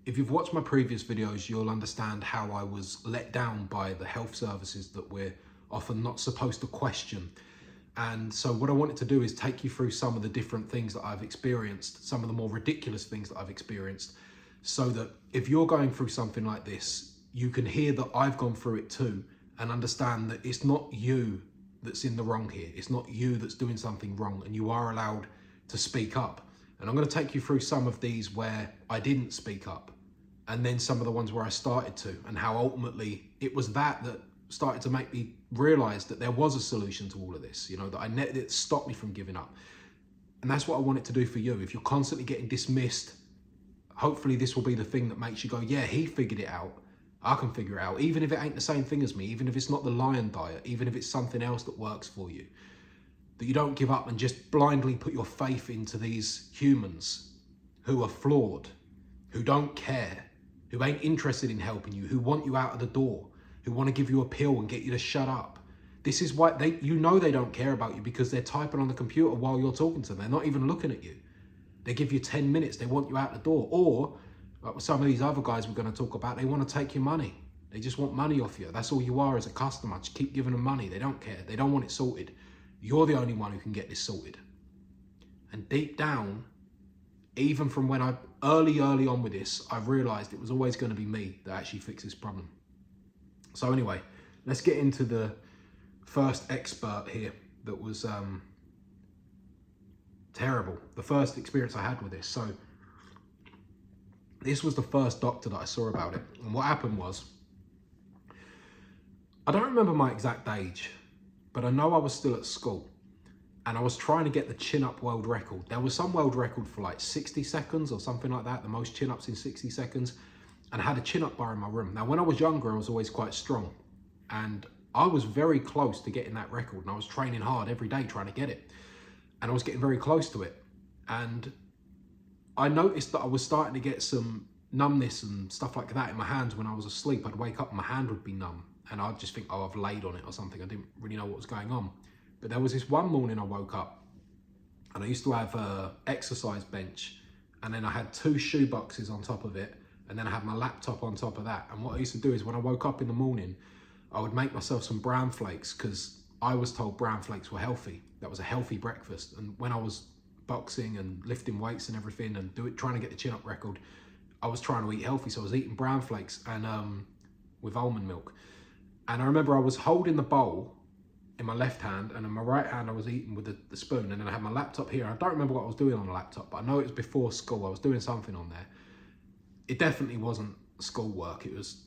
If you've watched my previous videos, you'll understand how I was let down by the health services that we're often not supposed to question. And so what I wanted to do is take you through some of the different things that I've experienced, some of the more ridiculous things that I've experienced, so that if you're going through something like this, you can hear that I've gone through it too, and understand that it's not you that's in the wrong here. It's not you that's doing something wrong, and you are allowed to speak up. And I'm going to take you through some of these where I didn't speak up, and then some of the ones where I started to, and how ultimately it was that started to make me realize that there was a solution to all of this, you know, that it stopped me from giving up. And that's what I want it to do for you. If you're constantly getting dismissed, hopefully this will be the thing that makes you go, yeah, he figured it out. I can figure it out. Even if it ain't the same thing as me, even if it's not the lion diet, even if it's something else that works for you, that you don't give up and just blindly put your faith into these humans who are flawed, who don't care, who ain't interested in helping you, who want you out of the door, who want to give you a pill and get you to shut up. This is why you know they don't care about you, because they're typing on the computer while you're talking to them. They're not even looking at you. They give you 10 minutes. They want you out the door. Or like with some of these other guys we're going to talk about, they want to take your money. They just want money off you. That's all you are as a customer. Just keep giving them money. They don't care. They don't want it sorted. You're the only one who can get this sorted. And deep down, even from when early on with this, I realized it was always going to be me that actually fixed this problem. So anyway, let's get into the first expert here that was terrible. The first experience I had with this. So this was the first doctor that I saw about it. And what happened was, I don't remember my exact age, but I know I was still at school and I was trying to get the chin-up world record. There was some world record for like 60 seconds or something like that, the most chin-ups in 60 seconds. And I had a chin-up bar in my room. Now, when I was younger, I was always quite strong. And I was very close to getting that record. And I was training hard every day trying to get it. And I was getting very close to it. And I noticed that I was starting to get some numbness and stuff like that in my hands when I was asleep. I'd wake up and my hand would be numb. And I'd just think, oh, I've laid on it or something. I didn't really know what was going on. But there was this one morning I woke up and I used to have an exercise bench. And then I had 2 shoe boxes on top of it. And then I had my laptop on top of that. And what I used to do is when I woke up in the morning, I would make myself some bran flakes, because I was told bran flakes were healthy. That was a healthy breakfast. And when I was boxing and lifting weights and everything and trying to get the chin-up record, I was trying to eat healthy. So I was eating bran flakes and with almond milk. And I remember I was holding the bowl in my left hand, and in my right hand I was eating with the spoon. And then I had my laptop here. I don't remember what I was doing on the laptop, but I know it was before school. I was doing something on there. It definitely wasn't schoolwork. It was,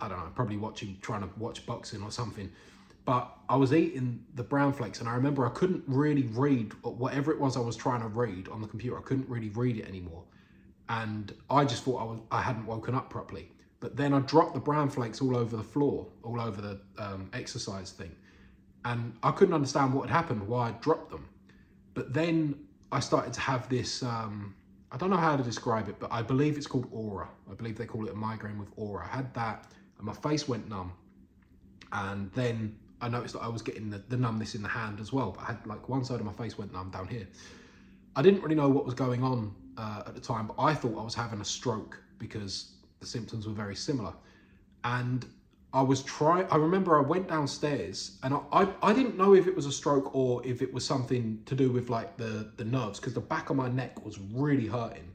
I don't know, probably trying to watch boxing or something. But I was eating the brown flakes, and I remember I couldn't really read whatever it was I was trying to read on the computer. I couldn't really read it anymore. And I just thought I hadn't woken up properly. But then I dropped the brown flakes all over the floor, all over the exercise thing. And I couldn't understand what had happened, why I dropped them. But then I started to have this, I don't know how to describe it, but I believe it's called aura. I believe they call it a migraine with aura. I had that and my face went numb. And then I noticed that I was getting the numbness in the hand as well. But I had like one side of my face went numb down here. I didn't really know what was going on at the time, but I thought I was having a stroke because the symptoms were very similar. And I remember I went downstairs and I didn't know if it was a stroke or if it was something to do with like the nerves, because the back of my neck was really hurting.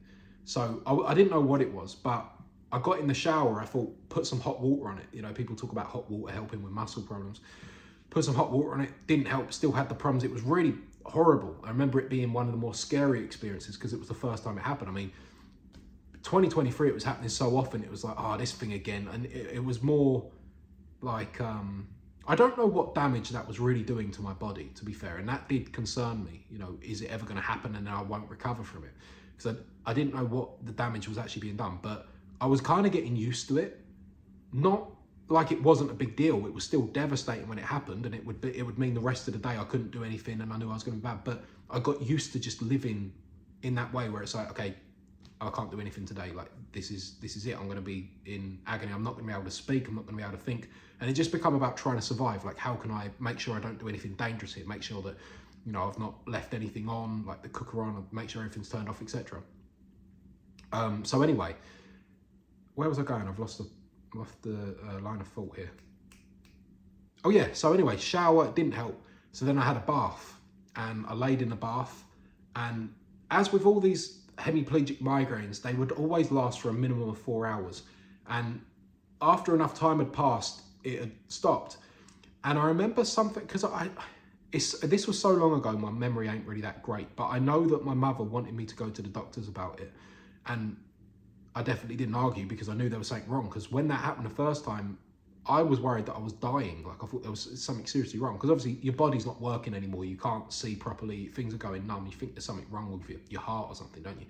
So I didn't know what it was, but I got in the shower. I thought, put some hot water on it. You know, people talk about hot water helping with muscle problems. Put some hot water on it, didn't help, still had the problems. It was really horrible. I remember it being one of the more scary experiences because it was the first time it happened. I mean, 2023, it was happening so often. It was like, oh, this thing again. And it was more like, I don't know what damage that was really doing to my body, to be fair. And that did concern me. You know, is it ever going to happen and then I won't recover from it? Because I didn't know what the damage was actually being done. But I was kind of getting used to it. Not like it wasn't a big deal. It was still devastating when it happened, and it would mean the rest of the day I couldn't do anything and I knew I was going to be bad. But I got used to just living in that way where it's like, okay, I can't do anything today. Like this is it. I'm going to be in agony. I'm not going to be able to speak. I'm not going to be able to think. And it just become about trying to survive. Like, how can I make sure I don't do anything dangerous here? Make sure that, you know, I've not left anything on, like the cooker on, make sure everything's turned off, etc. So anyway, where was I going? I've lost the line of thought here. Oh yeah, so anyway, shower didn't help. So then I had a bath and I laid in the bath, and as with all these hemiplegic migraines, they would always last for a minimum of 4 hours. And after enough time had passed, it had stopped. And I remember something, because this was so long ago, my memory ain't really that great, but I know that my mother wanted me to go to the doctors about it. And I definitely didn't argue because I knew there was something wrong. Because when that happened the first time, I was worried that I was dying. Like, I thought there was something seriously wrong. Because obviously your body's not working anymore. You can't see properly. Things are going numb. You think there's something wrong with your heart or something, don't you?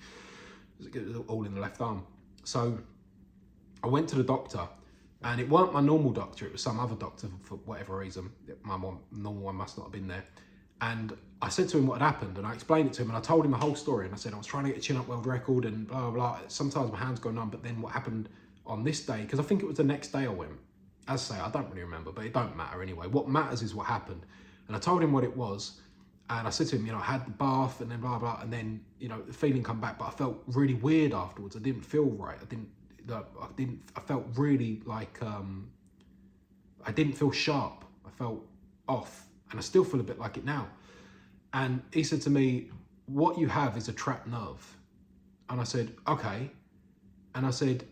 It's all in the left arm. So I went to the doctor, and it weren't my normal doctor. It was some other doctor for whatever reason. My normal one must not have been there. And I said to him what had happened, and I explained it to him, and I told him the whole story. And I said I was trying to get a chin-up world record and blah, blah, blah. Sometimes my hands go numb, but then what happened on this day, because I think it was the next day I went. As I say, I don't really remember, but it don't matter anyway. What matters is what happened. And I told him what it was. And I said to him, you know, I had the bath and then blah, blah. And then, you know, the feeling come back, but I felt really weird afterwards. I didn't feel right. I felt really like, I didn't feel sharp. I felt off. And I still feel a bit like it now. And he said to me, what you have is a trapped nerve. And I said, okay. And I said,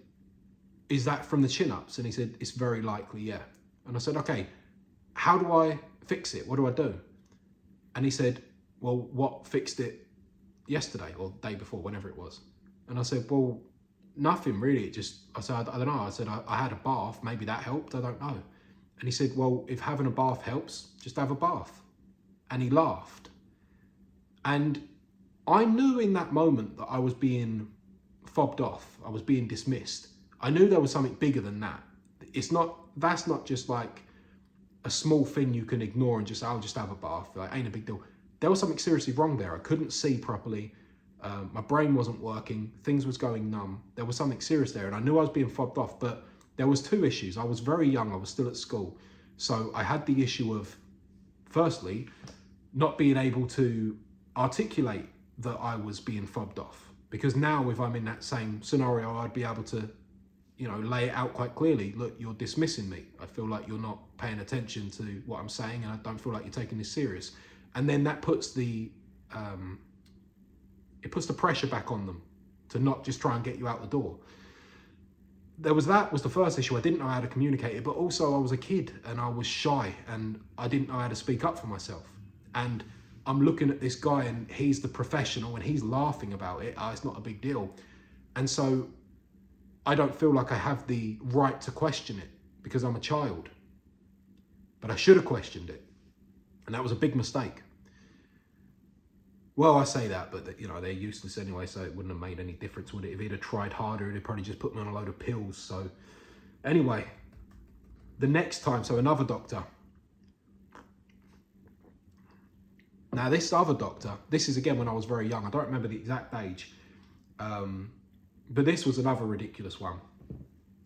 is that from the chin-ups? And he said, it's very likely, yeah. And I said, okay, how do I fix it? What do I do? And he said, well, what fixed it yesterday or the day before, whenever it was? And I said, well, nothing really. I said, I don't know. I said, I had a bath. Maybe that helped. I don't know. And he said, well, if having a bath helps, just have a bath. And he laughed. And I knew in that moment that I was being fobbed off. I was being dismissed. I knew there was something bigger than that. That's not just like a small thing you can ignore and just, I'll just have a bath. Like, ain't a big deal. There was something seriously wrong there. I couldn't see properly. My brain wasn't working. Things was going numb. There was something serious there. And I knew I was being fobbed off, but there was two issues. I was very young. I was still at school. So I had the issue of, firstly, not being able to articulate that I was being fobbed off. Because now if I'm in that same scenario, I'd be able to, you know, lay it out quite clearly. Look, you're dismissing me. I feel like you're not paying attention to what I'm saying, and I don't feel like you're taking this serious. And then that puts the pressure back on them to not just try and get you out the door. That was the first issue. I didn't know how to communicate it, but also I was a kid and I was shy and I didn't know how to speak up for myself. And I'm looking at this guy and he's the professional and he's laughing about it. It's not a big deal. And so I don't feel like I have the right to question it because I'm a child. But I should have questioned it. And that was a big mistake. Well, I say that, but you know, they're useless anyway, so it wouldn't have made any difference, would it? If he'd have tried harder, he'd probably just put me on a load of pills. So anyway, the next time, so another doctor. Now this other doctor, this is again when I was very young. I don't remember the exact age. But this was another ridiculous one.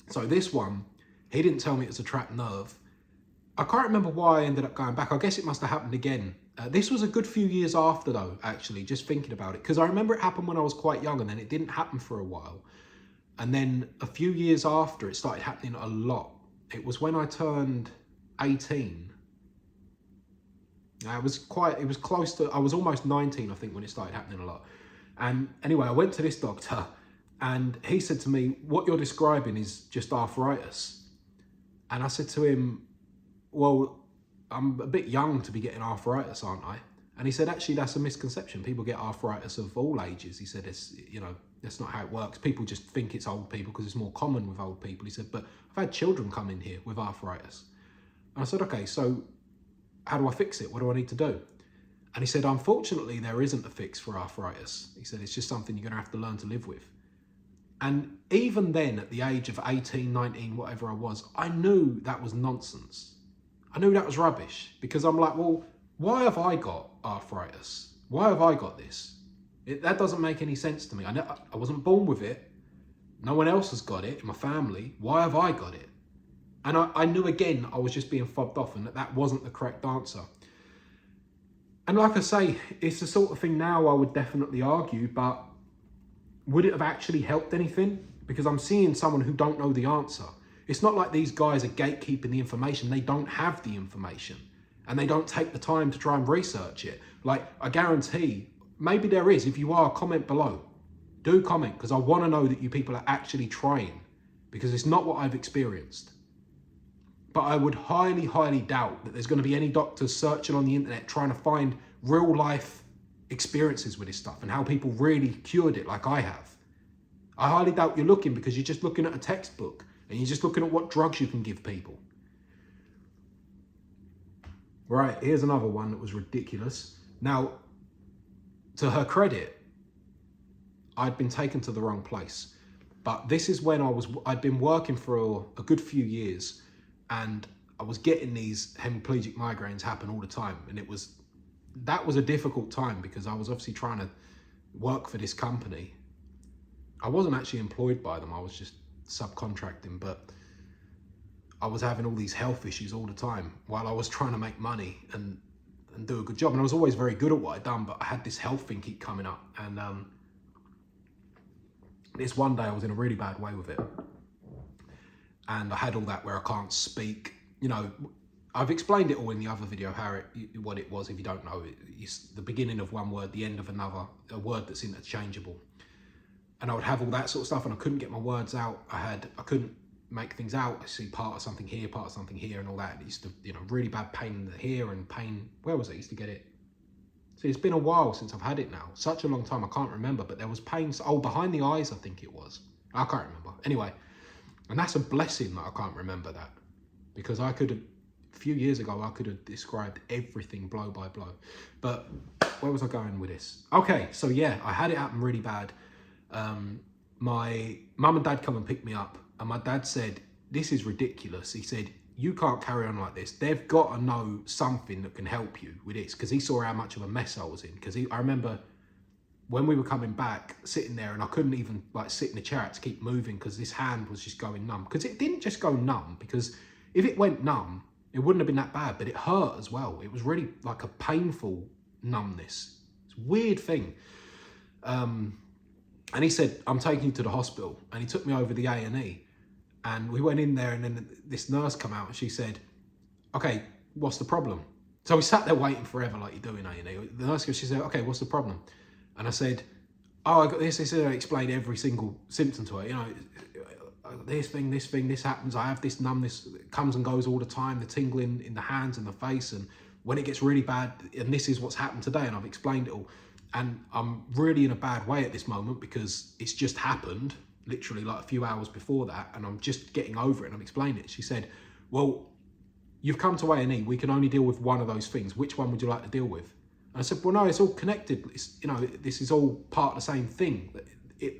So this one, he didn't tell me it was a trapped nerve. I can't remember why I ended up going back. I guess it must have happened again. This was a good few years after though, actually, just thinking about it. Because I remember it happened when I was quite young and then it didn't happen for a while. And then a few years after, it started happening a lot. It was when I turned 18. It was close to, I was almost 19, I think, when it started happening a lot. And anyway, I went to this doctor and he said to me, what you're describing is just arthritis. And I said to him, well, I'm a bit young to be getting arthritis, aren't I? And he said, actually, that's a misconception. People get arthritis of all ages. He said, it's, you know, that's not how it works. People just think it's old people because it's more common with old people. He said, but I've had children come in here with arthritis. And I said, okay, so how do I fix it? What do I need to do? And he said, unfortunately, there isn't a fix for arthritis. He said, it's just something you're going to have to learn to live with. And even then, at the age of 18, 19, whatever I was, I knew that was nonsense. I knew that was rubbish because I'm like, well, why have I got arthritis? Why have I got this? That doesn't make any sense to me. I wasn't born with it. No one else has got it in my family. Why have I got it? And I knew again, I was just being fobbed off and that wasn't the correct answer. And like I say, it's the sort of thing now I would definitely argue, but would it have actually helped anything? because I'm seeing someone who don't know the answer. It's not like these guys are gatekeeping the information. They don't have the information and they don't take the time to try and research it. Like, I guarantee, maybe there is. If you are, comment below. Do comment, because I want to know that you people are actually trying, because it's not what I've experienced. But I would highly, highly doubt that there's going to be any doctors searching on the internet trying to find real life experiences with this stuff and how people really cured it like I have. I highly doubt you're looking, because you're just looking at a textbook and you're just looking at what drugs you can give people. Right, here's another one that was ridiculous. Now, to her credit, I'd been taken to the wrong place. But this is when I'd been working for a good few years, and I was getting these hemiplegic migraines happen all the time. And that was a difficult time, because I was obviously trying to work for this company. I wasn't actually employed by them. I was just subcontracting, but I was having all these health issues all the time while I was trying to make money and do a good job. And I was always very good at what I'd done, but I had this health thing keep coming up. And this one day I was in a really bad way with it. And I had all that where I can't speak. You know, I've explained it all in the other video, what it was. If you don't know, it's the beginning of one word, the end of another, a word that's interchangeable. And I would have all that sort of stuff, and I couldn't get my words out. I couldn't make things out. I see part of something here, and all that. It used to, really bad pain in the here and pain. Where was it? I used to get it. See, it's been a while since I've had it now. Such a long time, I can't remember. But there was pain. Oh, behind the eyes, I think it was. I can't remember. Anyway, and that's a blessing that I can't remember that, because a few years ago, I could have described everything blow by blow. But where was I going with this? Okay, so yeah, I had it happen really bad. My mum and dad come and pick me up, and my dad said, "This is ridiculous." He said, "You can't carry on like this. They've got to know something that can help you with this," because he saw how much of a mess I was in. Because I remember when we were coming back, sitting there, and I couldn't even sit in the chair. I had to keep moving because this hand was just going numb. Because it didn't just go numb, because if it went numb, it wouldn't have been that bad, but it hurt as well. It was really like a painful numbness. It's a weird thing. And he said, "I'm taking you to the hospital." And he took me over the A&E. And we went in there, and then this nurse came out and she said, "Okay, what's the problem?" So we sat there waiting forever like you do in A&E. The nurse goes, she said, "Okay, what's the problem?" And I said, "Oh, I got this." They said, I explained every single symptom to her. This thing, this happens. I have this numbness, it comes and goes all the time, the tingling in the hands and the face. And when it gets really bad, and this is what's happened today. And I've explained it all. And I'm really in a bad way at this moment, because it's just happened literally like a few hours before that. And I'm just getting over it, and I'm explaining it. She said, "Well, you've come to A&E. We can only deal with one of those things. Which one would you like to deal with?" And I said, "Well, no, it's all connected. This is all part of the same thing.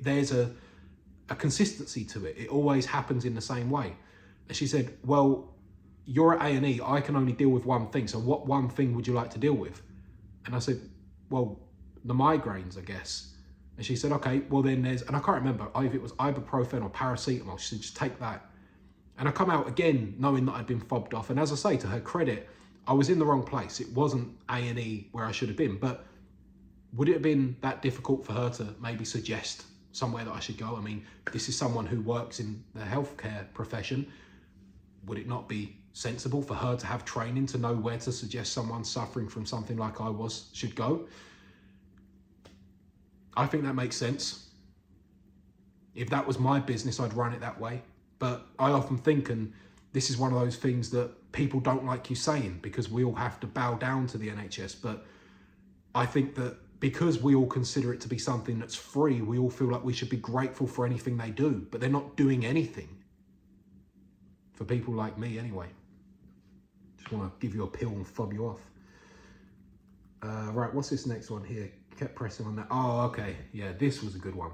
There's a consistency to it. It always happens in the same way." And she said, "Well, you're at A&E. I can only deal with one thing. So what one thing would you like to deal with?" And I said, "Well, the migraines, I guess." And she said, "Okay, well then and I can't remember if it was ibuprofen or paracetamol." She said, "Just take that." And I come out again knowing that I'd been fobbed off. And as I say, to her credit, I was in the wrong place. It wasn't A&E where I should have been. But would it have been that difficult for her to maybe suggest somewhere that I should go? I mean, this is someone who works in the healthcare profession. Would it not be sensible for her to have training to know where to suggest someone suffering from something like I was should go? I think that makes sense. If that was my business, I'd run it that way. But I often think, and this is one of those things that people don't like you saying, because we all have to bow down to the NHS. But I think that because we all consider it to be something that's free, we all feel like we should be grateful for anything they do, but they're not doing anything. For people like me, anyway. Just want to give you a pill and fob you off. Right, what's this next one here? Kept pressing on that. Oh, okay. Yeah, this was a good one.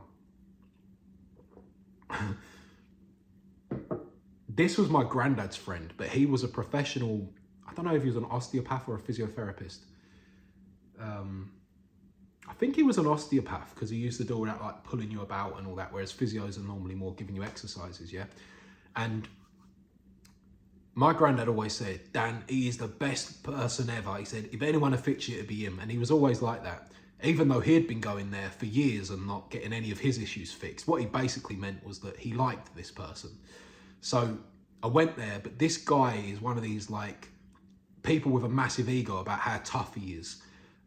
This was my granddad's friend, but he was a professional, I don't know if he was an osteopath or a physiotherapist. I think he was an osteopath, because he used to do all that, like pulling you about and all that, whereas physios are normally more giving you exercises, yeah? And my granddad always said, "Dan, he is the best person ever." He said, "If anyone had fixed you, it'd be him." And he was always like that. even though he had been going there for years and not getting any of his issues fixed. What he basically meant was that he liked this person. So I went there, but this guy is one of these like people with a massive ego about how tough he is.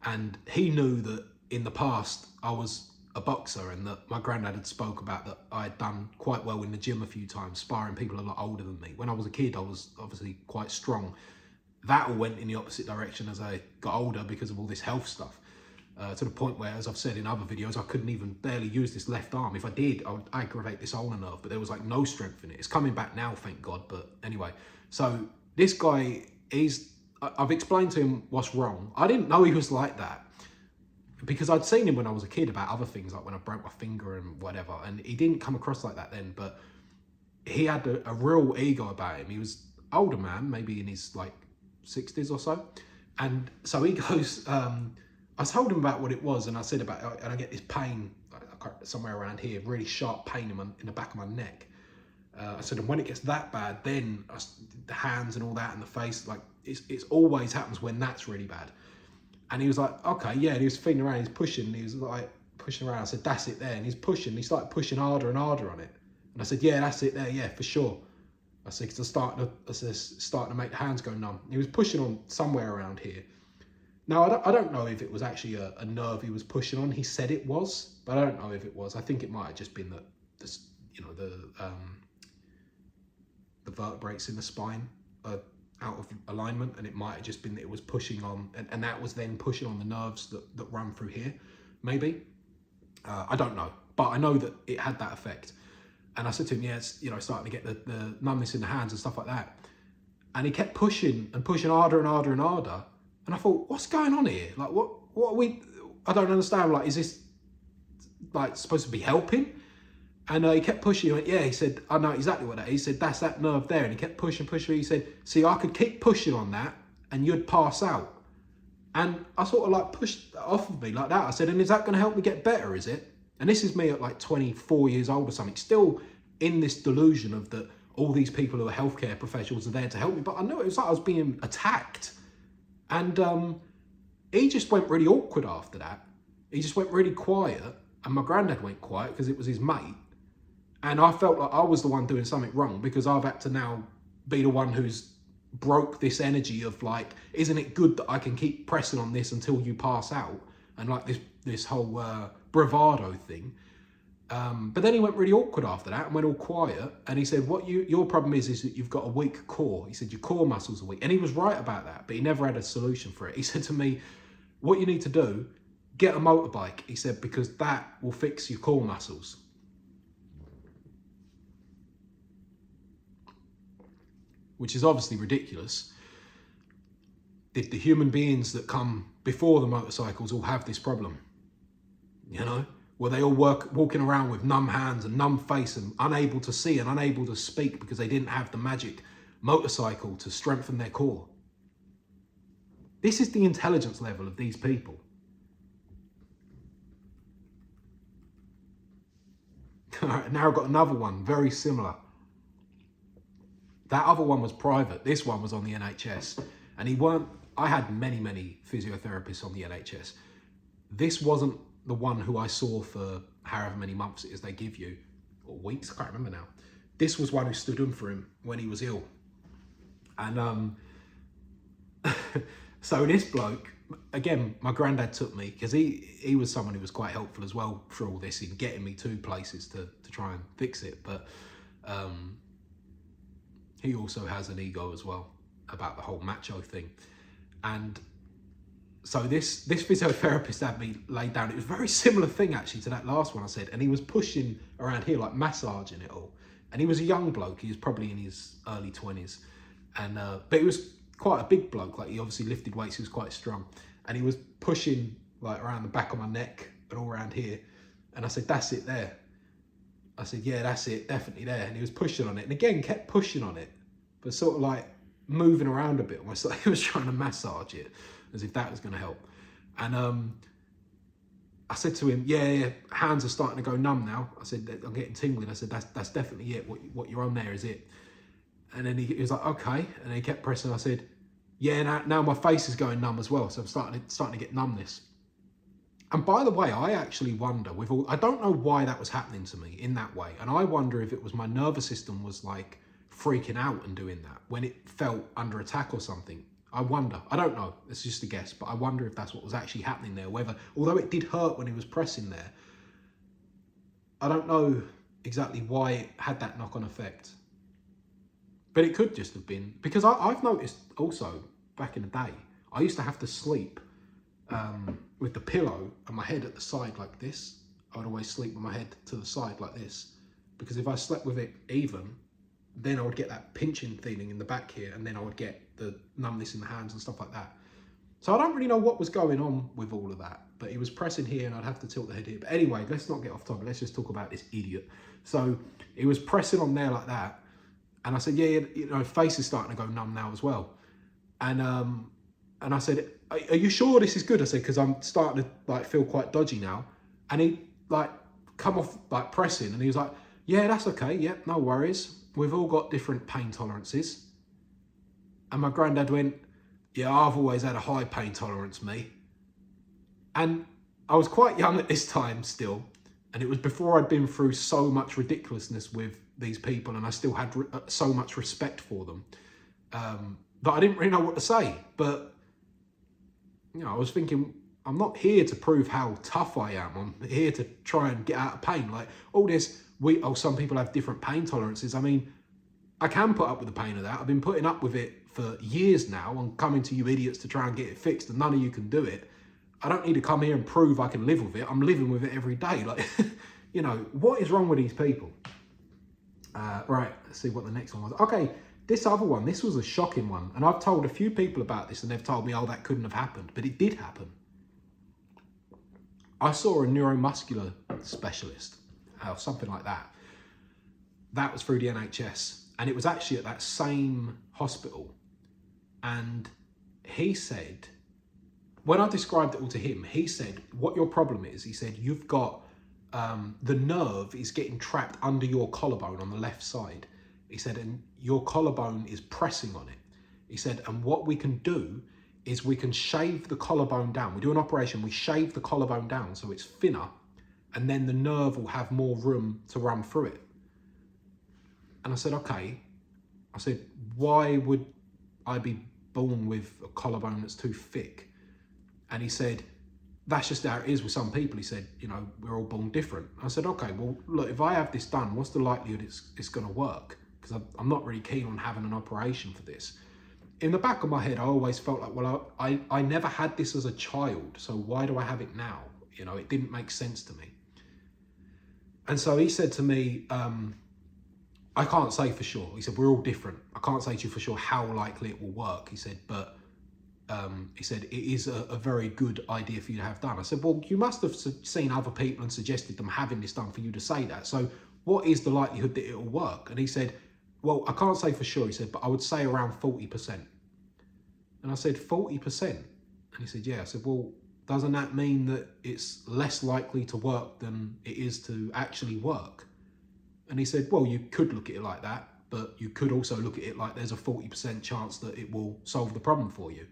And he knew that in the past I was a boxer, and that my granddad had spoke about that I had done quite well in the gym a few times, sparring people a lot older than me. When I was a kid, I was obviously quite strong. That all went in the opposite direction as I got older because of all this health stuff. To the point where, as I've said in other videos, I couldn't even barely use this left arm. If I did, I would aggravate this ulnar nerve, but there was like no strength in it. It's coming back now, thank God. But anyway, so this guy, I've explained to him what's wrong. I didn't know he was like that because I'd seen him when I was a kid about other things, like when I broke my finger and whatever. And he didn't come across like that then, but he had a real ego about him. He was older man, maybe in his like 60s or so. And so he goes, I told him about what it was, and I said about, and I get this pain somewhere around here, really sharp pain in the back of my neck. I said, and when it gets that bad, then the hands and all that and the face, like it's always happens when that's really bad. And he was like, okay, yeah. And he was feeling around, he's pushing, and he was like pushing around. I said, that's it there. And he's pushing, he started pushing harder and harder on it. And I said, yeah, that's it there, yeah, for sure. I said, because starting to make the hands go numb. He was pushing on somewhere around here. Now, I don't know if it was actually a nerve he was pushing on. He said it was, but I don't know if it was. I think it might have just been the vertebrae in the spine are out of alignment, and it might have just been that it was pushing on, and that was then pushing on the nerves that run through here, maybe. I don't know, but I know that it had that effect. And I said to him, yeah, it's, starting to get the numbness in the hands and stuff like that. And he kept pushing and pushing harder and harder and harder. And I thought, what's going on here? Like, what are we, I don't understand. Like, is this like supposed to be helping? And he kept pushing. He went, yeah, he said, I know exactly what that is. He said, that's that nerve there. And he kept pushing. He said, see, I could keep pushing on that and you'd pass out. And I sort of like pushed that off of me like that. I said, and is that going to help me get better, is it? And this is me at like 24 years old or something, still in this delusion of that all these people who are healthcare professionals are there to help me. But I knew it was like I was being attacked. And he just went really awkward after that. He just went really quiet, and my granddad went quiet because it was his mate. And I felt like I was the one doing something wrong because I've had to now be the one who's broke this energy of like, isn't it good that I can keep pressing on this until you pass out? And like this whole bravado thing. But then he went really awkward after that and went all quiet. And he said, your problem is that you've got a weak core. He said, your core muscles are weak. And he was right about that, but he never had a solution for it. He said to me, what you need to do, get a motorbike. He said, because that will fix your core muscles. Which is obviously ridiculous. Did the human beings that come before the motorcycles all have this problem? Were they all walking around with numb hands and numb face and unable to see and unable to speak because they didn't have the magic motorcycle to strengthen their core? This is the intelligence level of these people. All right, now I've got another one, very similar. That other one was private. This one was on the NHS. And I had many physiotherapists on the NHS. This wasn't the one who I saw for however many months it is they give you, or weeks, I can't remember now. This was one who stood in for him when he was ill. And so this bloke, again, my granddad took me, because he was someone who was quite helpful as well for all this in getting me to places to try and fix it. But he also has an ego as well about the whole macho thing. And so this physiotherapist had me laid down. It was a very similar thing actually to that last one I said. And he was pushing around here, like massaging it all. And he was a young bloke. He was probably in his early 20s. And but he was quite a big bloke. Like he obviously lifted weights. He was quite strong. And he was pushing like around the back of my neck and all around here. And I said, that's it there. I said, yeah, that's it, definitely there. And he was pushing on it. And again, kept pushing on it. But sort of like moving around a bit. Almost like he was trying to massage it, as if that was going to help. And I said to him, yeah, hands are starting to go numb now. I said, I'm getting tingling. I said, that's definitely it. What you're on there is it. And then he was like, okay. And he kept pressing. I said, yeah, now my face is going numb as well. So I'm starting to get numbness. And by the way, I actually wonder with all, I don't know why that was happening to me in that way. And I wonder if it was my nervous system was like freaking out and doing that when it felt under attack or something. I wonder, I don't know, it's just a guess, but I wonder if that's what was actually happening there. Whether, although it did hurt when he was pressing there, I don't know exactly why it had that knock-on effect. But it could just have been, because I've noticed also back in the day, I used to have to sleep with the pillow and my head at the side like this. I would always sleep with my head to the side like this, because if I slept with it even, then I would get that pinching feeling in the back here, and then I would get the numbness in the hands and stuff like that. So I don't really know what was going on with all of that, but he was pressing here and I'd have to tilt the head here. But anyway, let's not get off topic. Let's just talk about this idiot. So he was pressing on there like that. And I said, yeah, you know, face is starting to go numb now as well. And I said, are you sure this is good? I said, because I'm starting to like feel quite dodgy now. And he like come off like pressing, and he was like, yeah, that's okay. Yep, no worries. We've all got different pain tolerances. And my granddad went, yeah, I've always had a high pain tolerance, me. And I was quite young at this time still. And it was before I'd been through so much ridiculousness with these people, and I still had so much respect for them, that I didn't really know what to say. But, you know, I was thinking, I'm not here to prove how tough I am. I'm here to try and get out of pain. Like all this, some people have different pain tolerances. I mean, I can put up with the pain of that. I've been putting up with it for years now and coming to you idiots to try and get it fixed, and none of you can do it. I don't need to come here and prove I can live with it. I'm living with it every day. Like, you know, what is wrong with these people? Right, let's see what the next one was. Okay, this other one, this was a shocking one. And I've told a few people about this and they've told me, oh, that couldn't have happened. But it did happen. I saw a neuromuscular specialist, or something like that. That was through the NHS. And it was actually at that same hospital. And he said, when I described it all to him, he said, what your problem is, he said, you've got, the nerve is getting trapped under your collarbone on the left side. He said, and your collarbone is pressing on it. He said, and what we can do is we can shave the collarbone down. We do an operation, we shave the collarbone down so it's thinner, and then the nerve will have more room to run through it. And I said, okay. I said, why would I be born with a collarbone that's too thick? And he said, that's just how it is with some people. He said, you know, we're all born different. I said, okay, well, look, if I have this done, what's the likelihood it's going to work? Because I'm not really keen on having an operation for this. In the back of my head, I always felt like, well, I never had this as a child, so why do I have it now? You know, it didn't make sense to me. And so he said to me, I can't say for sure. He said, we're all different. I can't say to you for sure how likely it will work. He said, but he said, it is a very good idea for you to have done. I said, well, you must have seen other people and suggested them having this done for you to say that. So what is the likelihood that it will work? And he said, well, I can't say for sure. He said, but I would say around 40%. And I said, 40%? And he said, yeah. I said, well, doesn't that mean that it's less likely to work than it is to actually work? And he said, well, you could look at it like that, but you could also look at it like there's a 40% chance that it will solve the problem for you.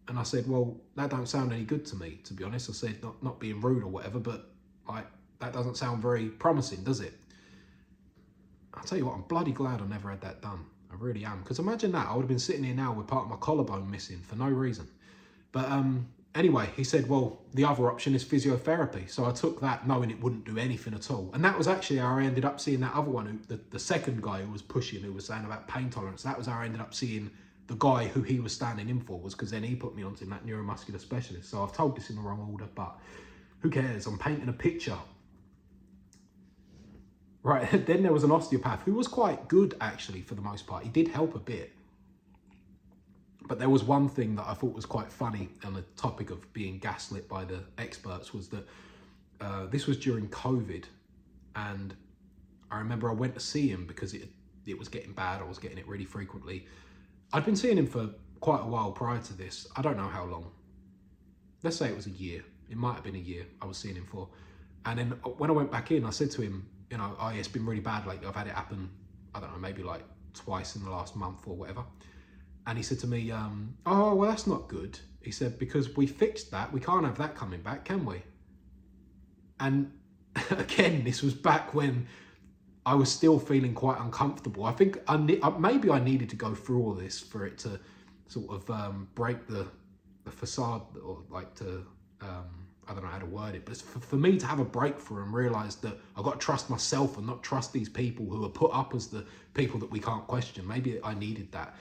And I said, well, that don't sound any good to me, to be honest. I said, not being rude or whatever, but like, that doesn't sound very promising, does it? I'll tell you what, I'm bloody glad I never had that done. I really am. Because imagine that, I would have been sitting here now with part of my collarbone missing for no reason. But anyway, he said, well, the other option is physiotherapy. So I took that knowing it wouldn't do anything at all. And that was actually how I ended up seeing that other one, the second guy who was pushing, who was saying about pain tolerance. That was how I ended up seeing the guy who he was standing in for, was because then he put me onto that neuromuscular specialist. So I've told this in the wrong order, but who cares? I'm painting a picture. Right, then there was an osteopath who was quite good actually for the most part. He did help a bit. But there was one thing that I thought was quite funny on the topic of being gaslit by the experts, was that this was during COVID. And I remember I went to see him because it was getting bad. I was getting it really frequently. I'd been seeing him for quite a while prior to this. I don't know how long. Let's say it was a year. It might have been a year I was seeing him for. And then when I went back in, I said to him, you know, oh, yeah, it's been really bad lately. I've had it happen, I don't know, maybe like twice in the last month or whatever. And he said to me, oh, well, that's not good. He said, because we fixed that, we can't have that coming back, can we? And again, this was back when I was still feeling quite uncomfortable. I think maybe I needed to go through all this for it to sort of break the facade, or like to, I don't know how to word it, but for me to have a breakthrough and realise that I've got to trust myself and not trust these people who are put up as the people that we can't question. Maybe I needed that.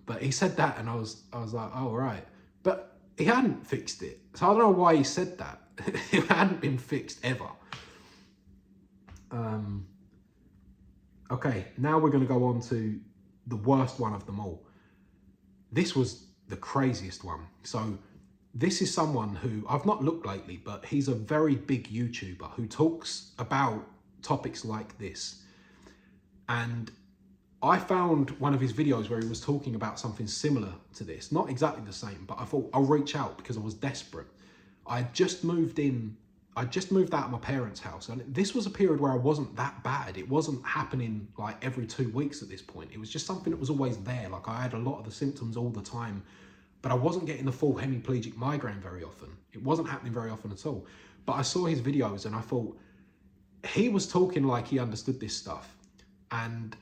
But he said that and I was like, oh, right. But he hadn't fixed it. So I don't know why he said that. It hadn't been fixed ever. Okay, now we're going to go on to the worst one of them all. This was the craziest one. So this is someone who I've not looked lately, but he's a very big YouTuber who talks about topics like this. And I found one of his videos where he was talking about something similar to this, not exactly the same, but I thought I'll reach out because I was desperate. I just moved out of my parents' house, and this was a period where I wasn't that bad. It wasn't happening like every 2 weeks at this point. It was just something that was always there. Like I had a lot of the symptoms all the time, but I wasn't getting the full hemiplegic migraine very often. It wasn't happening very often at all. But I saw his videos and I thought, he was talking like he understood this stuff. And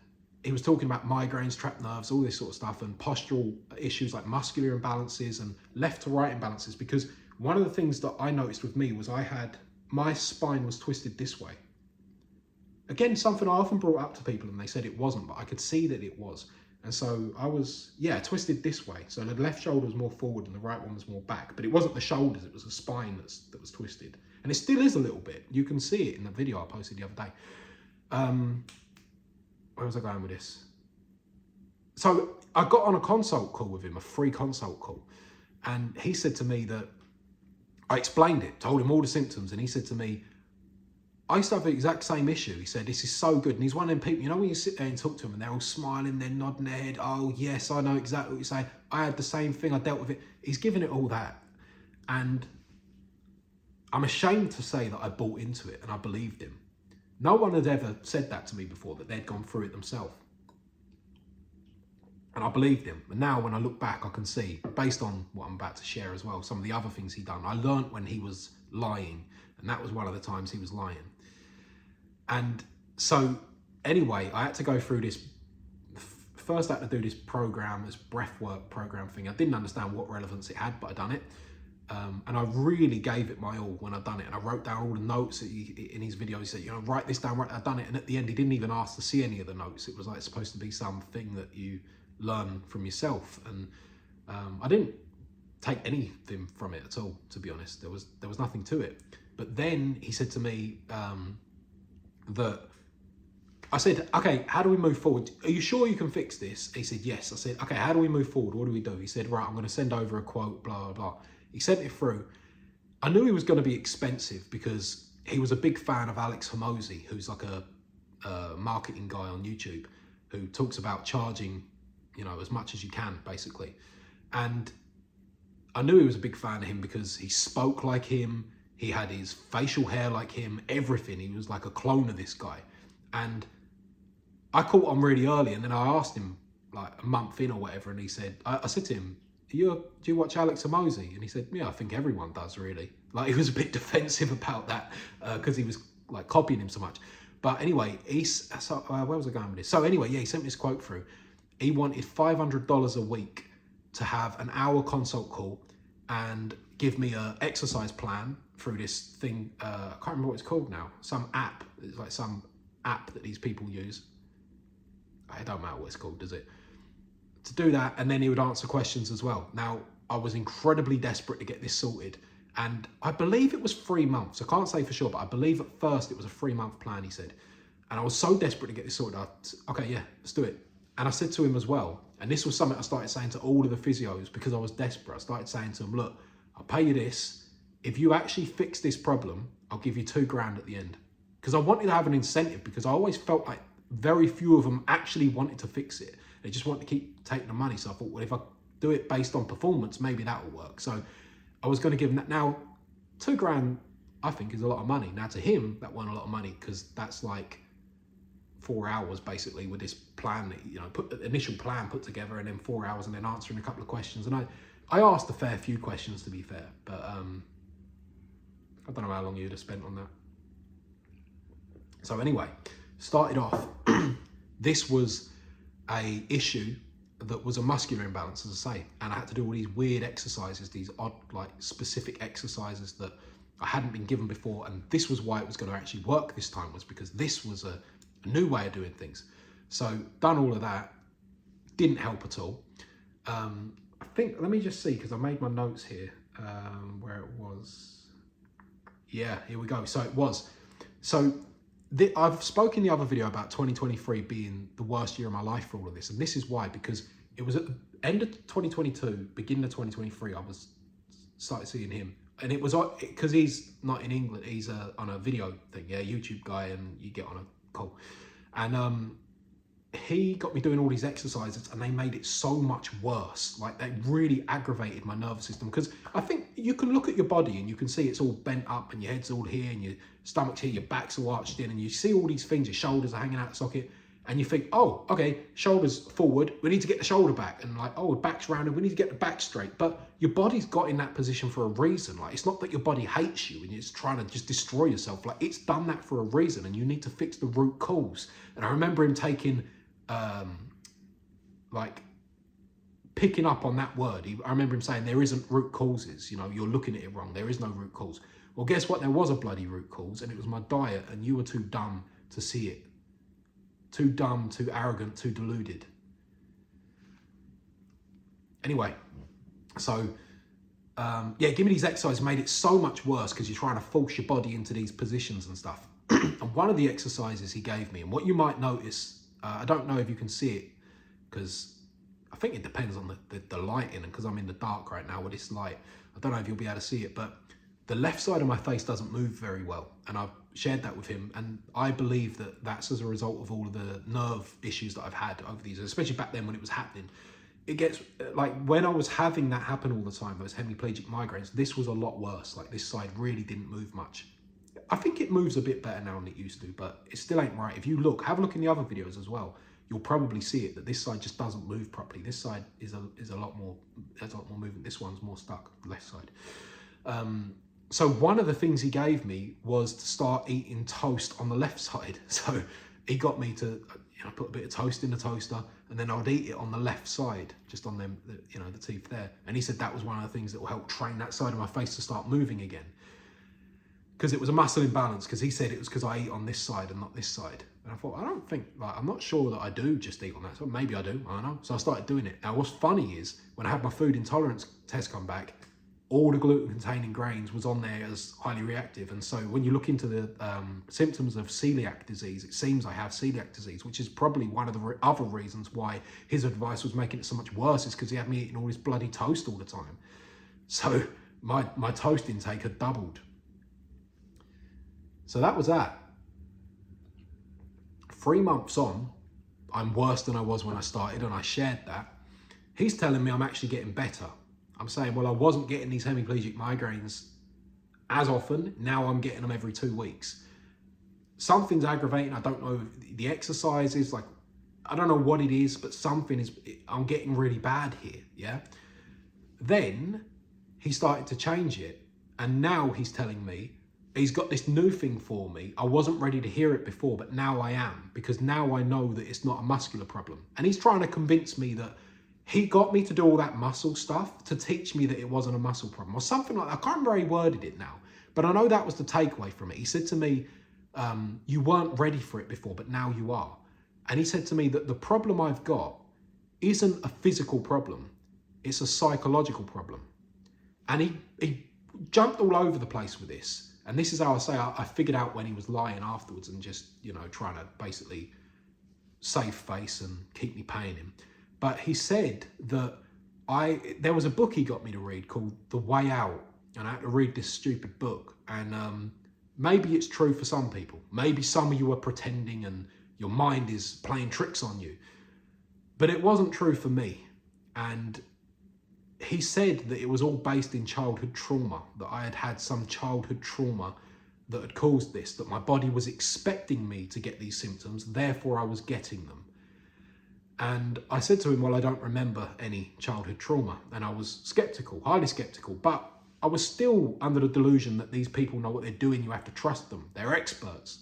he was talking about migraines, trapped nerves, all this sort of stuff, and postural issues like muscular imbalances and left to right imbalances. Because one of the things that I noticed with me was my spine was twisted this way. Again, something I often brought up to people and they said it wasn't, but I could see that it was. And so I was, twisted this way. So the left shoulder was more forward and the right one was more back, but it wasn't the shoulders, it was the spine that was twisted. And it still is a little bit. You can see it in the video I posted the other day. Where was I going with this? So I got on a consult call with him, a free consult call. And he said to me that, I explained it, told him all the symptoms. And he said to me, I used to have the exact same issue. He said, this is so good. And he's one of them people, you know, when you sit there and talk to them and they're all smiling, they're nodding their head. Oh yes, I know exactly what you're saying. I had the same thing, I dealt with it. He's given it all that. And I'm ashamed to say that I bought into it and I believed him. No one had ever said that to me before, that they'd gone through it themselves. And I believed him. And now when I look back, I can see, based on what I'm about to share as well, some of the other things he'd done. I learned when he was lying, and that was one of the times he was lying. And so anyway, I had to go through this. First I had to do this program, this breathwork program thing. I didn't understand what relevance it had, but I done it. And I really gave it my all when I done it. And I wrote down all the notes in his video. He said, you know, write this down, I done it. And at the end, he didn't even ask to see any of the notes. It was like supposed to be something that you learn from yourself. And I didn't take anything from it at all, to be honest. There was nothing to it. But then he said to me that, I said, okay, how do we move forward? Are you sure you can fix this? He said, yes. I said, okay, how do we move forward? What do we do? He said, right, I'm going to send over a quote, blah, blah, blah. He sent it through. I knew he was going to be expensive because he was a big fan of Alex Hormozi, who's like a marketing guy on YouTube, who talks about charging, you know, as much as you can, basically. And I knew he was a big fan of him because he spoke like him. He had his facial hair like him, everything. He was like a clone of this guy. And I caught on really early, and then I asked him like a month in or whatever, and he said, I said to him, do you watch Alex Hormozi? And he said, yeah, I think everyone does, really. Like, he was a bit defensive about that because he was like copying him so much. But anyway, where was I going with this? So anyway, yeah, he sent me this quote through. He wanted $500 a week to have an hour consult call and give me an exercise plan through this thing. I can't remember what it's called now. Some app. It's like some app that these people use. It don't matter what it's called, does it? To do that, and then he would answer questions as well. Now, I was incredibly desperate to get this sorted, and I believe it was 3 months. I can't say for sure, but I believe at first it was a 3-month plan, he said. And I was so desperate to get this sorted, okay, yeah, let's do it. And I said to him as well, and this was something I started saying to all of the physios because I was desperate. I started saying to them, look, I'll pay you this. If you actually fix this problem, I'll give you $2,000 at the end. Because I wanted to have an incentive, because I always felt like very few of them actually wanted to fix it. They just wanted to keep taking the money. So I thought, well, if I do it based on performance, maybe that will work. So I was going to give him that. Now, $2,000, I think, is a lot of money. Now, to him, that wasn't a lot of money because that's like 4 hours basically with this plan, you know, put the initial plan put together, and then 4 hours, and then answering a couple of questions. And I asked a fair few questions, to be fair, but I don't know how long you'd have spent on that. So anyway, started off, this was a issue that was a muscular imbalance, as I say, and I had to do all these weird exercises, these odd, like specific exercises that I hadn't been given before. And this was why it was going to actually work this time, was because this was a new way of doing things. So done all of that, didn't help at all. I think, let me just see, because I made my notes here, where it was. Yeah, here we go. So it was. So I've spoken in the other video about 2023 being the worst year of my life for all of this. And this is why, because it was at the end of 2022, beginning of 2023, I started seeing him. And it was because he's not in England, he's on a video thing, yeah, YouTube guy, and you get on a call. And he got me doing all these exercises, and they made it so much worse. Like, they really aggravated my nervous system, because I think you can look at your body and you can see it's all bent up, and your head's all here, and your stomach's here, your back's all arched in, and you see all these things, your shoulders are hanging out the socket, and you think, oh, okay, shoulders forward, we need to get the shoulder back, and like, oh, back's rounded, we need to get the back straight. But your body's got in that position for a reason. Like, it's not that your body hates you and it's trying to just destroy yourself. Like, it's done that for a reason, and you need to fix the root cause. And I remember him taking, like, picking up on that word. I remember him saying, there isn't root causes, you know, you're looking at it wrong, there is no root cause. Well, guess what? There was a bloody root cause, and it was my diet, and you were too dumb to see it. Too dumb, too arrogant, too deluded. Anyway, so yeah, give me these exercises, made it so much worse, because you're trying to force your body into these positions and stuff. And one of the exercises he gave me, and what you might notice, I don't know if you can see it, because I think it depends on the lighting, and because I'm in the dark right now with this light, I don't know if you'll be able to see it, but the left side of my face doesn't move very well. And I've shared that with him, and I believe that that's as a result of all of the nerve issues that I've had over these, especially back then when it was happening. It gets, like, when I was having that happen all the time, those hemiplegic migraines, this was a lot worse. Like, this side really didn't move much. I think it moves a bit better now than it used to, but it still ain't right. If you look, have a look in the other videos as well, you'll probably see it, that this side just doesn't move properly. This side is a lot more, has a lot more movement. This one's more stuck, the left side. So one of the things he gave me was to start eating toast on the left side. So he got me to, you know, put a bit of toast in the toaster, and then I would eat it on the left side, just on them, you know, the teeth there. And he said that was one of the things that will help train that side of my face to start moving again. Because it was a muscle imbalance, because he said it was because I eat on this side and not this side. And I thought, I don't think, like, I'm not sure that I do just eat on that side. Maybe I do, I don't know. So I started doing it. Now, what's funny is, when I had my food intolerance test come back, all the gluten-containing grains was on there as highly reactive. And so when you look into the symptoms of celiac disease, it seems I have celiac disease, which is probably one of the other reasons why his advice was making it so much worse, is because he had me eating all this bloody toast all the time. So my toast intake had doubled. So that was that. 3 months on, I'm worse than I was when I started, and I shared that. He's telling me I'm actually getting better. I'm saying, well, I wasn't getting these hemiplegic migraines as often. Now I'm getting them every 2 weeks. Something's aggravating. I don't know if the exercise is, like, I don't know what it is, but something is, I'm getting really bad here, yeah? Then he started to change it, and now he's telling me he's got this new thing for me. I wasn't ready to hear it before, but now I am, because now I know that it's not a muscular problem. And he's trying to convince me that he got me to do all that muscle stuff to teach me that it wasn't a muscle problem, or something like that. I can't remember how he worded it now, but I know that was the takeaway from it. He said to me, you weren't ready for it before, but now you are. And he said to me that the problem I've got isn't a physical problem, it's a psychological problem. And he jumped all over the place with this. And this is how I say I figured out when he was lying afterwards and just, you know, trying to basically save face and keep me paying him. But he said that there was a book he got me to read called The Way Out, and I had to read this stupid book. And maybe it's true for some people. Maybe some of you are pretending and your mind is playing tricks on you. But it wasn't true for me. And he said that it was all based in childhood trauma, that I had had some childhood trauma that had caused this, that my body was expecting me to get these symptoms, therefore I was getting them. And I said to him, well, I don't remember any childhood trauma. And I was skeptical, highly skeptical, but I was still under the delusion that these people know what they're doing. You have to trust them. They're experts.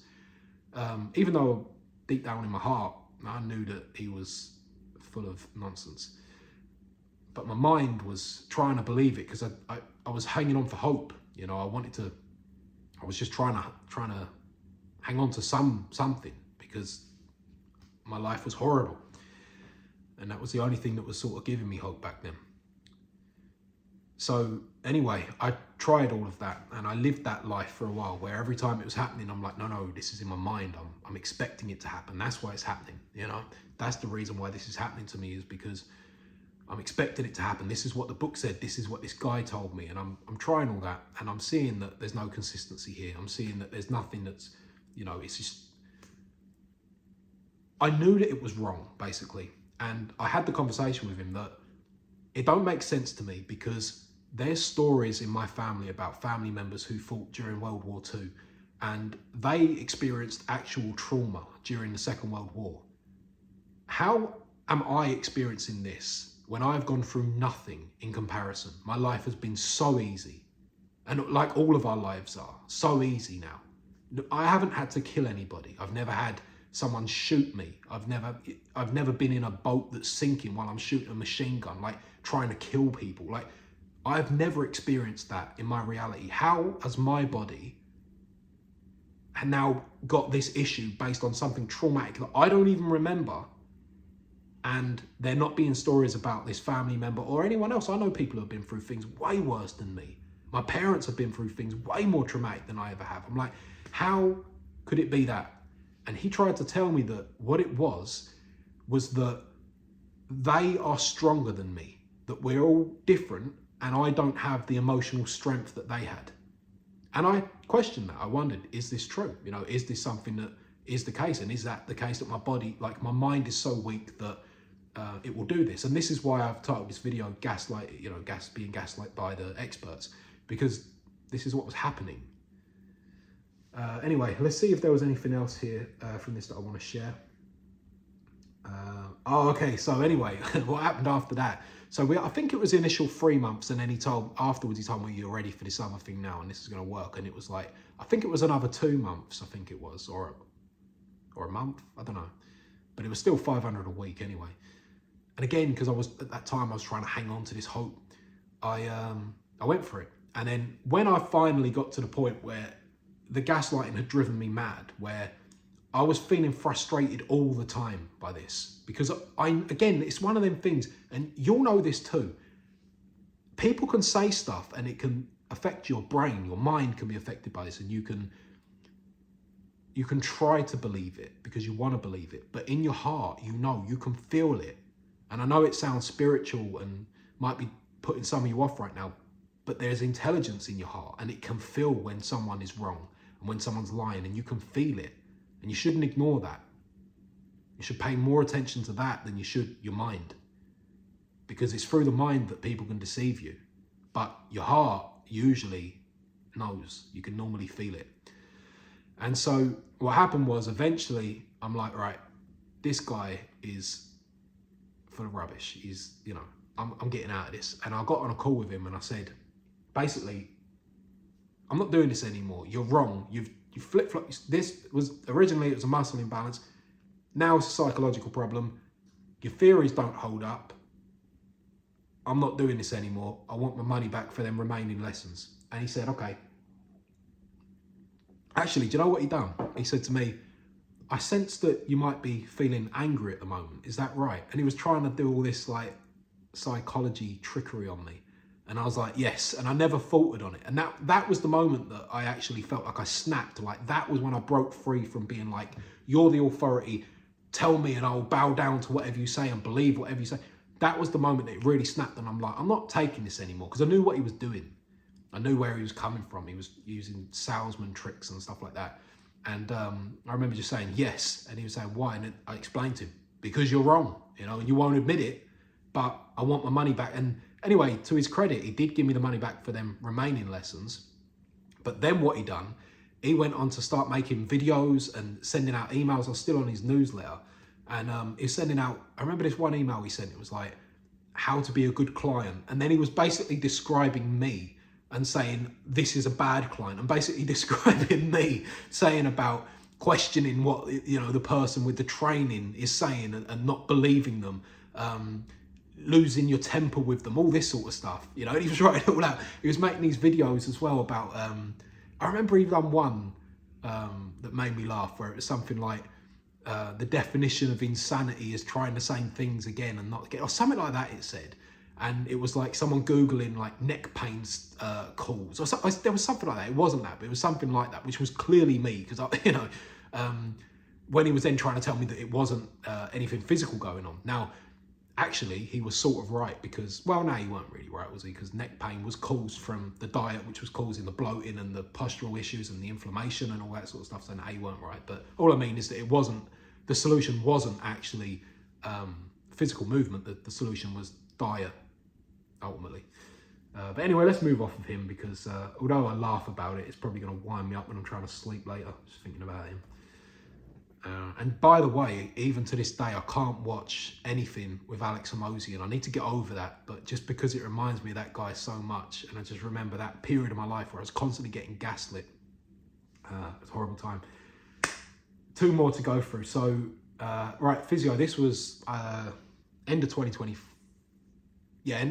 Even though deep down in my heart, I knew that he was full of nonsense. But my mind was trying to believe it because I was hanging on for hope. You know, I was just trying to hang on to something because my life was horrible. And that was the only thing that was sort of giving me hope back then. So anyway, I tried all of that and I lived that life for a while where every time it was happening, I'm like, no, this is in my mind. I'm expecting it to happen. That's why it's happening. You know, that's the reason why this is happening to me, is because I'm expecting it to happen. This is what the book said. This is what this guy told me. And I'm trying all that and I'm seeing that there's no consistency here. I'm seeing that there's nothing that's, you know, it's just, I knew that it was wrong, basically. And I had the conversation with him that it don't make sense to me because there's stories in my family about family members who fought during World War II and they experienced actual trauma during the Second World War. How am I experiencing this when I've gone through nothing in comparison? My life has been so easy, and like all of our lives are, so easy now. I haven't had to kill anybody. I've never had someone shoot me. I've never been in a boat that's sinking while I'm shooting a machine gun, like trying to kill people. Like, I've never experienced that in my reality. How has my body now got this issue based on something traumatic that I don't even remember? And there not being stories about this family member or anyone else. I know people who have been through things way worse than me. My parents have been through things way more traumatic than I ever have. I'm like, how could it be that? And he tried to tell me that what it was that they are stronger than me, that we're all different and I don't have the emotional strength that they had. And I questioned that. I wondered, is this true? You know, is this something that is the case? And is that the case that my body, like my mind is so weak that it will do this? And this is why I've titled this video Gaslight, you know, being gaslit by the experts, because this is what was happening. Anyway, let's see if there was anything else here from this that I want to share. Okay, so anyway, what happened after that? So I think it was the initial 3 months, and then afterwards he told me, you're ready for this other thing now, and this is going to work. And it was like, I think it was another 2 months, I think it was, or a month, I don't know. But it was still 500 a week anyway. And again, because at that time I was trying to hang on to this hope, I went for it. And then when I finally got to the point where the gaslighting had driven me mad, where I was feeling frustrated all the time by this, because again, it's one of them things, and you'll know this too. People can say stuff and it can affect your brain, your mind can be affected by this, and you can try to believe it because you want to believe it, but in your heart, you know, you can feel it. And I know it sounds spiritual and might be putting some of you off right now, but there's intelligence in your heart, and it can feel when someone is wrong and when someone's lying, and you can feel it. And you shouldn't ignore that. You should pay more attention to that than you should your mind, because it's through the mind that people can deceive you. But your heart usually knows. You can normally feel it. And so what happened was, eventually I'm like, right, this guy is full of rubbish. He's, you know, I'm getting out of this. And I got on a call with him and I said, basically, I'm not doing this anymore. You're wrong. You flip-flop. This was originally, it was a muscle imbalance. Now it's a psychological problem. Your theories don't hold up. I'm not doing this anymore. I want my money back for them remaining lessons. And he said, okay. Actually, do you know what he done? He said to me, I sense that you might be feeling angry at the moment. Is that right? And he was trying to do all this like psychology trickery on me. And I was like, yes. And I never faltered on it. And that was the moment that I actually felt like I snapped. Like, that was when I broke free from being like, you're the authority, tell me and I'll bow down to whatever you say and believe whatever you say. That was the moment that it really snapped. And I'm like, I'm not taking this anymore, because I knew what he was doing. I knew where he was coming from. He was using salesman tricks and stuff like that. And I remember just saying, yes. And he was saying, why? And I explained to him, because you're wrong, you know, and you won't admit it, but I want my money back. And anyway, to his credit, he did give me the money back for them remaining lessons. But then what he done he went on to start making videos and sending out emails. I was still on his newsletter, and he's sending out, I remember this one email he sent, it was like, how to be a good client. And then he was basically describing me and saying, this is a bad client, and basically describing me, saying about questioning what, you know, the person with the training is saying and not believing them, losing your temper with them, all this sort of stuff, you know. And he was writing it all out. He was making these videos as well about, I remember he done one that made me laugh, where it was something like, the definition of insanity is trying the same things again and not get, or something like that, it said. And it was like someone Googling like neck pains calls, or something. There was something like that. It wasn't that, but it was something like that, which was clearly me, because I, you know, when he was then trying to tell me that it wasn't anything physical going on. Now, actually, he was sort of right, because, well, no, he weren't really right, was he? Because neck pain was caused from the diet, which was causing the bloating and the postural issues and the inflammation and all that sort of stuff. So no, he weren't right. But all I mean is that it wasn't, the solution wasn't actually physical movement. The solution was diet, ultimately. But anyway, let's move off of him, because although I laugh about it, it's probably going to wind me up when I'm trying to sleep later, just thinking about him. And by the way, even to this day, I can't watch anything with Alex Hormozi, and I need to get over that. But just because it reminds me of that guy so much, and I just remember that period of my life where I was constantly getting gaslit. It was a horrible time. 2 more to go through. So, right, physio. This was end of 2020. Yeah,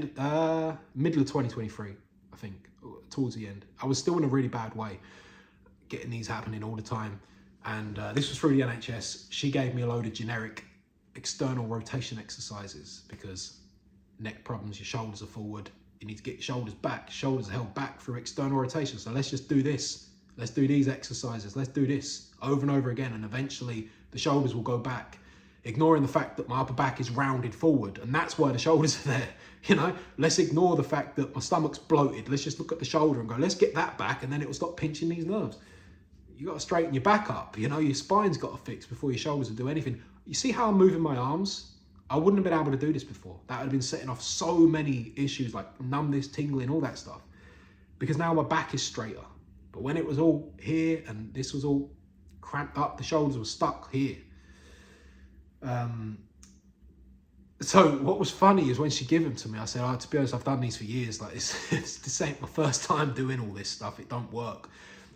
middle of 2023, I think, towards the end. I was still in a really bad way, getting these happening all the time. And this was through the NHS. She gave me a load of generic external rotation exercises, because neck problems, your shoulders are forward. You need to get your shoulders back. Shoulders are held back through external rotation. So let's just do this. Let's do these exercises. Let's do this over and over again. And eventually the shoulders will go back, ignoring the fact that my upper back is rounded forward. And that's why the shoulders are there. You know, let's ignore the fact that my stomach's bloated. Let's just look at the shoulder and go, let's get that back. And then it will stop pinching these nerves. You got to straighten your back up. You know, your spine's got to fix before your shoulders will do anything. You see how I'm moving my arms? I wouldn't have been able to do this before. That would have been setting off so many issues like numbness, tingling, all that stuff. Because now my back is straighter. But when it was all here and this was all cramped up, the shoulders were stuck here. So what was funny is when she gave them to me, I said, oh, to be honest, I've done these for years. Like this ain't my first time doing all this stuff. It don't work.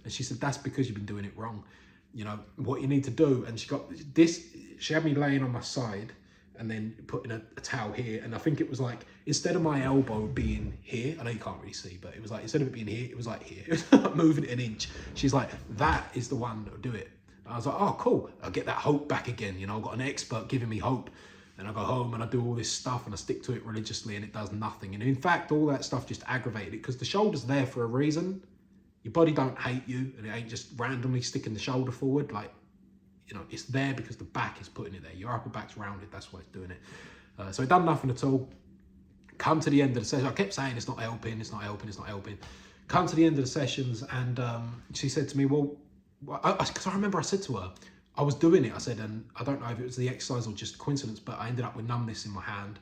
And she said, that's because you've been doing it wrong. You know, what you need to do. And she got this, she had me laying on my side and then putting a towel here. And I think it was like, instead of my elbow being here, I know you can't really see, but it was like, instead of it being here, it was like here. It was like moving it an inch. She's like, that is the one that'll do it. And I was like, oh, cool. I'll get that hope back again. You know, I've got an expert giving me hope. And I go home and I do all this stuff and I stick to it religiously and it does nothing. And in fact, all that stuff just aggravated it, because the shoulder's there for a reason. Your body don't hate you, and it ain't just randomly sticking the shoulder forward. Like, you know, it's there because the back is putting it there. Your upper back's rounded, that's why it's doing it. So it done nothing at all. Come to the end of the session, I kept saying it's not helping, it's not helping, it's not helping. Come to the end of the sessions, and she said to me, well, because I remember I said to her, I was doing it, I said, and I don't know if it was the exercise or just coincidence, but I ended up with numbness in my hand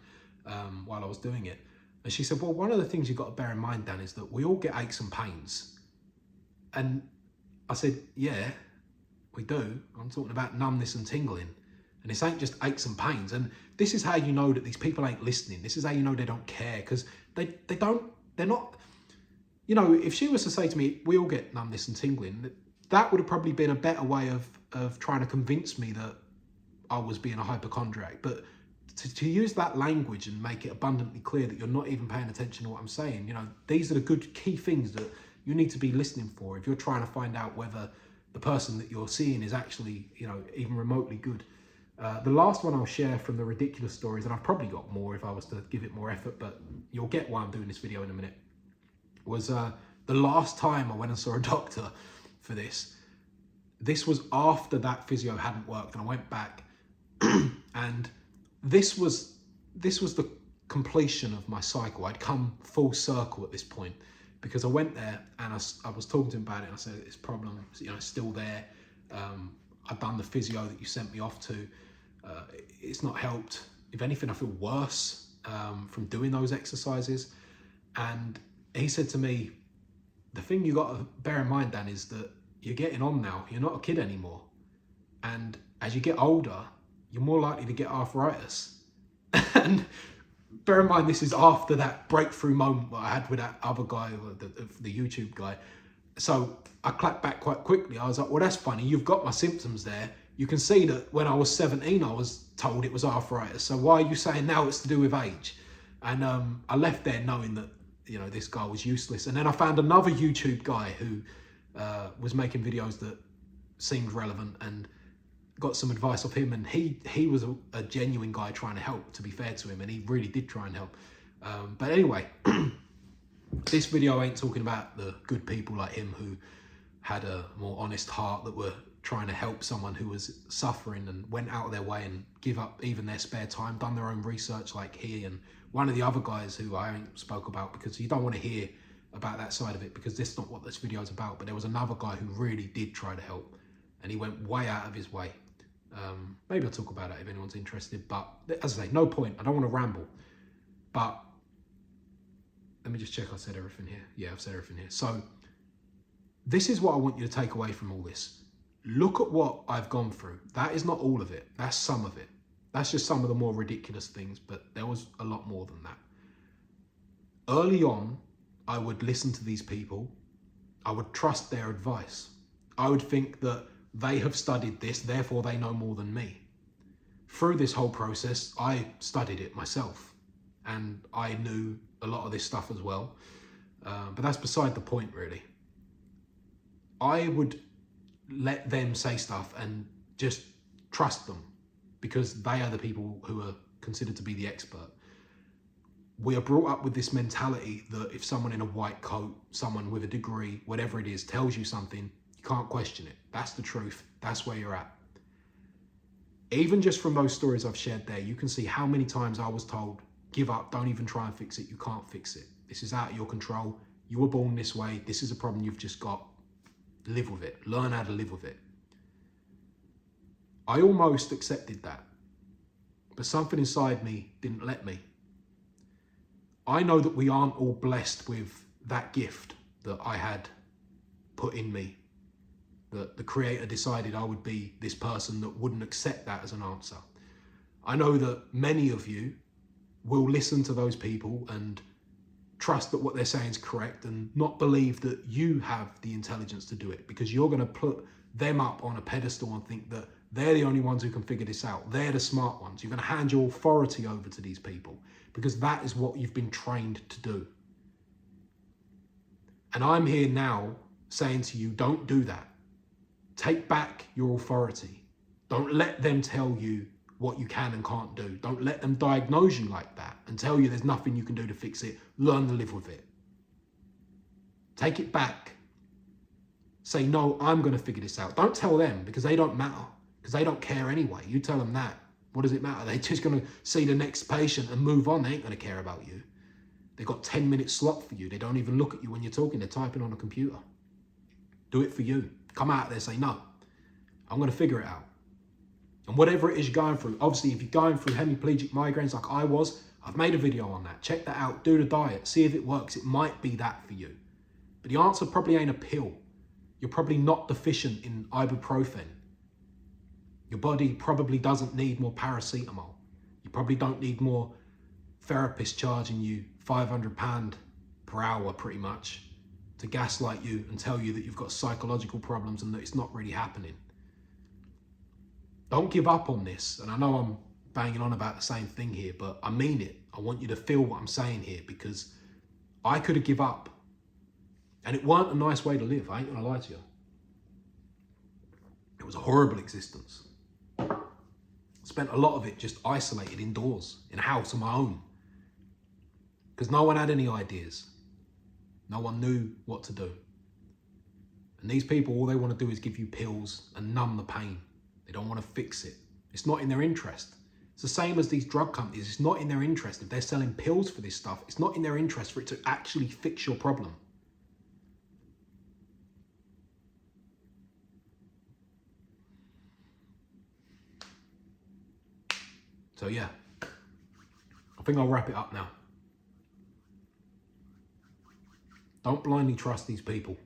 while I was doing it. And she said, well, one of the things you've got to bear in mind, Dan, is that we all get aches and pains. And I said, yeah, we do. I'm talking about numbness and tingling. And this ain't just aches and pains. And this is how you know that these people ain't listening. This is how you know they don't care, because they're not, you know, if she was to say to me, we all get numbness and tingling, that would have probably been a better way of trying to convince me that I was being a hypochondriac. But to use that language and make it abundantly clear that you're not even paying attention to what I'm saying, you know, these are the good key things that you need to be listening for if you're trying to find out whether the person that you're seeing is actually, you know, even remotely good. The last one I'll share from the ridiculous stories, and I've probably got more if I was to give it more effort, but you'll get why I'm doing this video in a minute, was the last time I went and saw a doctor for this. This was after that physio hadn't worked, and I went back and this was the completion of my cycle. I'd come full circle at this point, because I went there and I was talking to him about it. And I said, this problem, you know, it's still there. I've done the physio that you sent me off to. It's not helped. If anything, I feel worse from doing those exercises. And he said to me, the thing you got to bear in mind, Dan, is that you're getting on now. You're not a kid anymore. And as you get older, you're more likely to get arthritis. And bear in mind, this is after that breakthrough moment that I had with that other guy, the YouTube guy. So I clapped back quite quickly. I was like, well, that's funny. You've got my symptoms there. You can see that when I was 17, I was told it was arthritis. So why are you saying now it's to do with age? And I left there knowing that, you know, this guy was useless. And then I found another YouTube guy who was making videos that seemed relevant, and got some advice off him. And he was a genuine guy trying to help, to be fair to him. And he really did try and help. But anyway, this video ain't talking about the good people like him who had a more honest heart, that were trying to help someone who was suffering and went out of their way and give up even their spare time, done their own research like he and one of the other guys who I ain't spoke about, because you don't want to hear about that side of it, because this is not what this video is about. But there was another guy who really did try to help, and he went way out of his way. Maybe I'll talk about it if anyone's interested, but as I say, no point. I don't want to ramble, but let me just check I said everything here. Yeah, I've said everything here. So this is what I want you to take away from all this. Look at what I've gone through. That is not all of it. That's some of it. That's just some of the more ridiculous things, but there was a lot more than that. Early on, I would listen to these people. I would trust their advice. I would think that they have studied this, therefore they know more than me. Through this whole process, I studied it myself, and I knew a lot of this stuff as well. But that's beside the point, really. I would let them say stuff and just trust them, because they are the people who are considered to be the expert. We are brought up with this mentality that if someone in a white coat, someone with a degree, whatever it is, tells you something, you can't question it. That's the truth. That's where you're at. Even just from those stories I've shared there, you can see how many times I was told, give up, don't even try and fix it. You can't fix it. This is out of your control. You were born this way. This is a problem you've just got. Live with it. Learn how to live with it. I almost accepted that, but something inside me didn't let me. I know that we aren't all blessed with that gift that I had put in me, that the Creator decided I would be this person that wouldn't accept that as an answer. I know that many of you will listen to those people and trust that what they're saying is correct, and not believe that you have the intelligence to do it, because you're going to put them up on a pedestal and think that they're the only ones who can figure this out. They're the smart ones. You're going to hand your authority over to these people, because that is what you've been trained to do. And I'm here now saying to you, don't do that. Take back your authority. Don't let them tell you what you can and can't do. Don't let them diagnose you like that and tell you there's nothing you can do to fix it. Learn to live with it. Take it back. Say, no, I'm going to figure this out. Don't tell them, because they don't matter, because they don't care anyway. You tell them that. What does it matter? They're just going to see the next patient and move on. They ain't going to care about you. They've got 10-minute slot for you. They don't even look at you when you're talking. They're typing on a computer. Do it for you. Come out there, say, no, I'm going to figure it out. And whatever it is you're going through, obviously, if you're going through hemiplegic migraines like I was, I've made a video on that. Check that out. Do the diet. See if it works. It might be that for you. But the answer probably ain't a pill. You're probably not deficient in ibuprofen. Your body probably doesn't need more paracetamol. You probably don't need more therapists charging you £500 per hour, pretty much, to gaslight you and tell you that you've got psychological problems and that it's not really happening. Don't give up on this. And I know I'm banging on about the same thing here, but I mean it. I want you to feel what I'm saying here, because I could have given up. And it weren't a nice way to live. I ain't gonna lie to you. It was a horrible existence. I spent a lot of it just isolated indoors, in a house on my own. Because no one had any ideas. No one knew what to do. And these people, all they want to do is give you pills and numb the pain. They don't want to fix it. It's not in their interest. It's the same as these drug companies. It's not in their interest. If they're selling pills for this stuff, it's not in their interest for it to actually fix your problem. So yeah, I think I'll wrap it up now. Don't blindly trust these people.